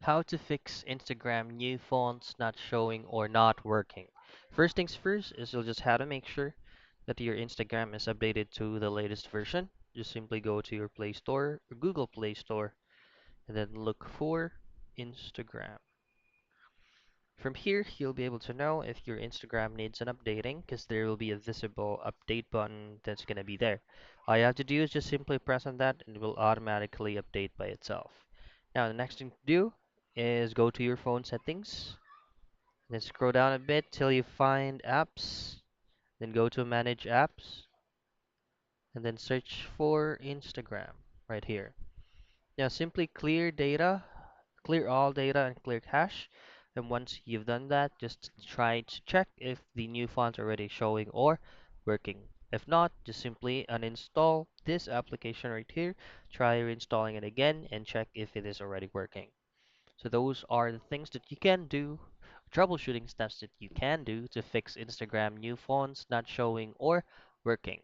How to fix Instagram new fonts not showing or not working. First things first is you'll just have to make sure that your Instagram is updated to the latest version. Just simply go to your Play Store or Google Play Store and then look for Instagram. From here, you'll be able to know if your Instagram needs an updating because there will be a visible update button that's going to be there. All you have to do is just simply press on that and it will automatically update by itself. Now, the next thing to do is go to your phone settings, then scroll down a bit till you find apps, then go to manage apps, and then search for Instagram right here. Now, simply clear all data and clear cache. And once you've done that, just try to check if the new font's already showing or working. If not, just simply uninstall this application right here. Try reinstalling it again and check if it is already working. So those are the things that you can do, troubleshooting steps that you can do to fix Instagram new fonts not showing or working.